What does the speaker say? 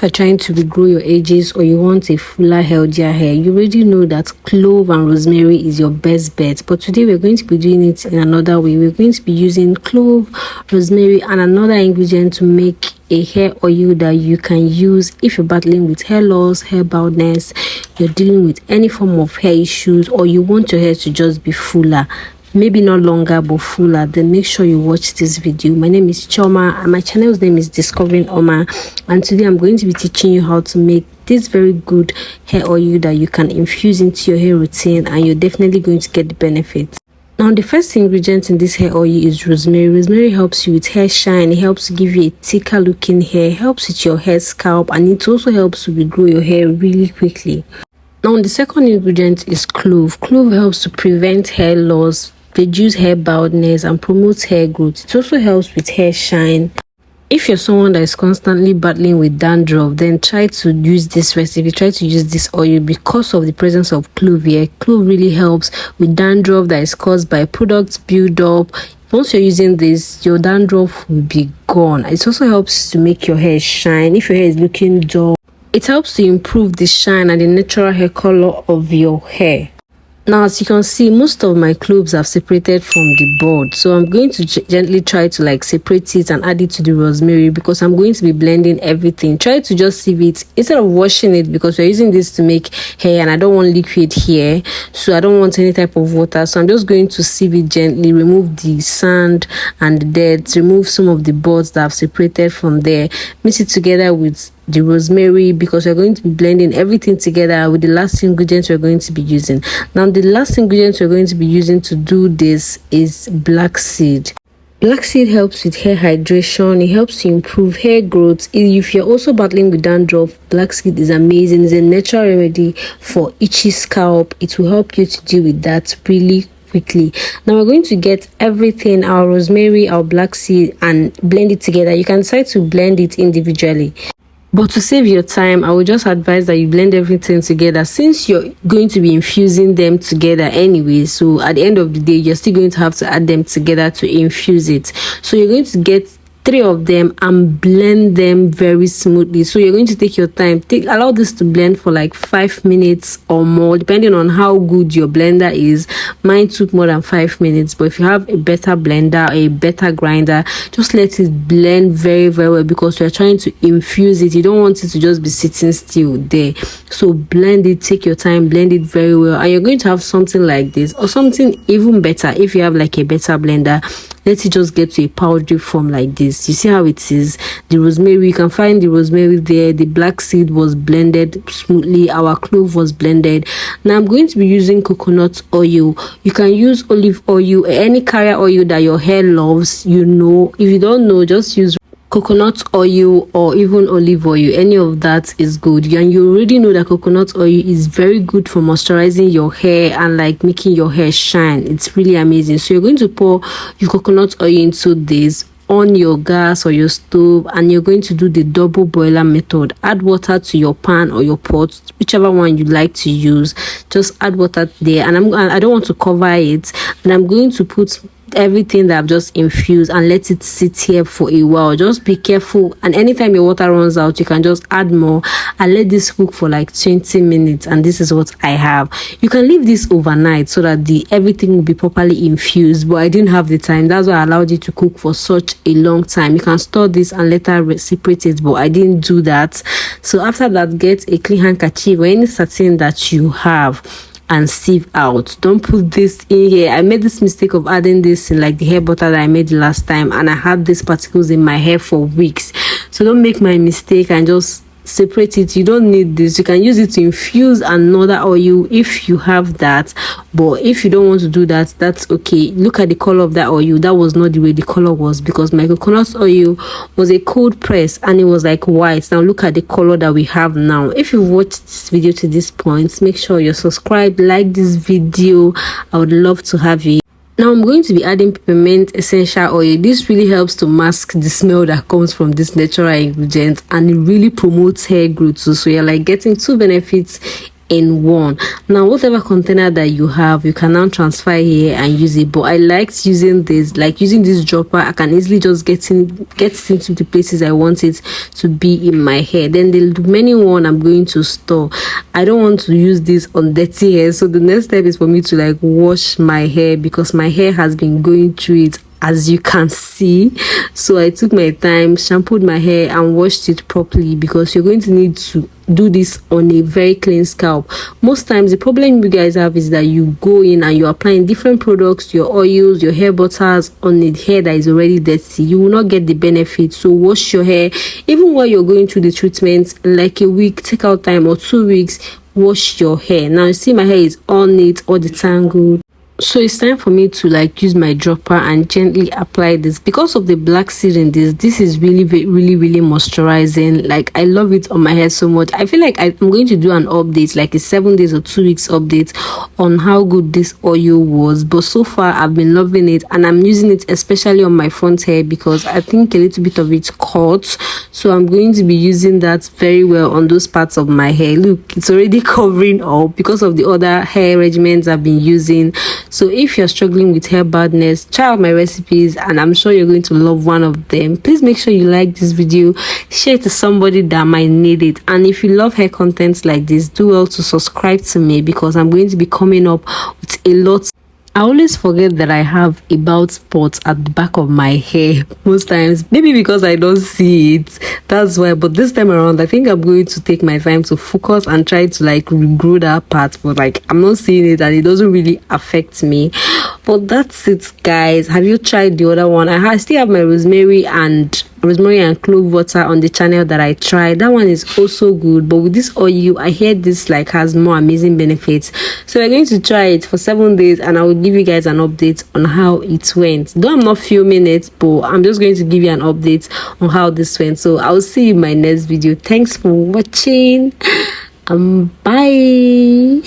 you're trying to regrow your edges or you want a fuller, healthier hair, you already know that clove and rosemary is your best bet. But today we're going to be doing it in another way. We're going to be using clove, rosemary, and another ingredient to make a hair oil that you can use if you're battling with hair loss, hair baldness, you're dealing with any form of hair issues, or you want your hair to just be fuller. Maybe not longer but fuller. Then make sure you watch this video. My name is Choma and my channel's name is Discovering Oma, and today I'm going to be teaching you how to make this very good hair oil that you can infuse into your hair routine, and you're definitely going to get the benefits. Now, the first ingredient in this hair oil is rosemary. Rosemary helps you with hair shine. It helps to give you a thicker looking hair, helps with your hair scalp, and it also helps to regrow your hair really quickly. Now, the second ingredient is clove. Clove helps to prevent hair loss, reduce hair baldness, and promotes hair growth. It also helps with hair shine. If you're someone that is constantly battling with dandruff, then try to use this recipe, try to use this oil because of the presence of clove here. Clove really helps with dandruff that is caused by products build-up. Once you're using this, your dandruff will be gone. It also helps to make your hair shine. If your hair is looking dull, it helps to improve the shine and the natural hair color of your hair. Now, as you can see, most of my cloves have separated from the bud, so I'm going to gently try to separate it and add it to the rosemary because I'm going to be blending everything. Try to just sieve it instead of washing it because we're using this to make hair and I don't want liquid here, so I don't want any type of water. So I'm just going to sieve it gently, remove the sand and the dirt, remove some of the buds that have separated from there, mix it together with the rosemary because we're going to be blending everything together with the last ingredient we're going to be using. Now, the last ingredient we're going to be using to do this is black seed. Black seed helps with hair hydration. It helps to improve hair growth. If you're also battling with dandruff, black seed is amazing. It's a natural remedy for itchy scalp. It will help you to deal with that really quickly. Now we're going to get everything, our rosemary, our black seed, and blend it together. You can decide to blend it individually, but to save your time, I would just advise that you blend everything together since you're going to be infusing them together anyway. So at the end of the day, you're still going to have to add them together to infuse it. So you're going to get 3 of them and blend them very smoothly. So you're going to take your time, allow this to blend for like 5 minutes or more depending on how good your blender is. Mine took more than 5 minutes, but if you have a better blender, a better grinder, just let it blend very well because you're trying to infuse it. You don't want it to just be sitting still there. So blend it, take your time, blend it very well, and you're going to have something like this, or something even better if you have like a better blender. Let it just get to a powdery form like this. You see how it is? The rosemary, you can find the rosemary there. The black seed was blended smoothly. Our clove was blended. Now I'm going to be using coconut oil. You can use olive oil, any carrier oil that your hair loves. You know, if you don't know, just use coconut oil or even olive oil. Any of that is good, and you already know that coconut oil is very good for moisturizing your hair and making your hair shine. It's really amazing. So you're going to pour your coconut oil into this on your gas or your stove, and you're going to do the double boiler method. Add water to your pan or your pot, whichever one you like to use. Just add water there, and I don't want to cover it, and I'm going to put everything that I've just infused and let it sit here for a while. Just be careful, and anytime your water runs out, you can just add more and let this cook for like 20 minutes. And this is what I have. You can leave this overnight so that everything will be properly infused, but I didn't have the time. That's why I allowed it to cook for such a long time. You can store this and later separate it, but I didn't do that. So after that, get a clean handkerchief or any satin that you have and sieve out. Don't put this in here. I made this mistake of adding this in the hair butter that I made last time, and I had these particles in my hair for weeks. So don't make my mistake and just separate it. You don't need this. You can use it to infuse another oil if you have that, but if you don't want to do that, that's okay. Look at the color of that oil. That was not the way the color was because my coconut oil was a cold press and it was white. Now look at the color that we have now. If you've watched this video to this point, make sure you're subscribed, like this video. I would love to have you. Now I'm going to be adding peppermint essential oil. This really helps to mask the smell that comes from this natural ingredient, and it really promotes hair growth too. So you're getting 2 benefits in one. Now whatever container that you have, you can now transfer here and use it. But I liked using this, like using this dropper. I can easily just get into the places I want it to be in my hair. Then the remaining one I'm going to store. I don't want to use this on dirty hair, so the next step is for me to like wash my hair, because my hair has been going through it, as you can see. So I took my time, shampooed my hair and washed it properly, because you're going to need to do this on a very clean scalp. Most times the problem you guys have is that you go in and you're applying different products, your oils, your hair butters on a hair that is already dirty. You will not get the benefit. So wash your hair even while you're going through the treatment, like a week, take out time, or 2 weeks, wash your hair. Now you see my hair is all neat, all the tangled. So it's time for me to like use my dropper and gently apply this. Because of the black seed in this is really moisturizing. Like I love it on my hair so much. I feel like I'm going to do an update, like a 7 days or 2 weeks update on how good this oil was. But so far I've been loving it, and I'm using it especially on my front hair because I think a little bit of it caught. So I'm going to be using that very well on those parts of my hair. Look, it's already covering up because of the other hair regimens I've been using. So if you're struggling with hair baldness, try out my recipes and I'm sure you're going to love one of them. Please make sure you like this video, share it to somebody that might need it. And if you love hair contents like this, do well to subscribe to me, because I'm going to be coming up with a lot. I always forget that I have a bald spot at the back of my hair most times, maybe because I don't see it, that's why. But this time around I think I'm going to take my time to focus and try to like regrow that part, but like I'm not seeing it and it doesn't really affect me. But that's it guys. Have you tried the other one? I still have my rosemary and clove water on the channel that I tried. That one is also good, but with this oil I hear this like has more amazing benefits. So we're going to try it for 7 days and I will give you guys an update on how it went. Though I'm not filming it, but I'm just going to give you an update on how this went. So I'll see you in my next video. Thanks for watching. Bye.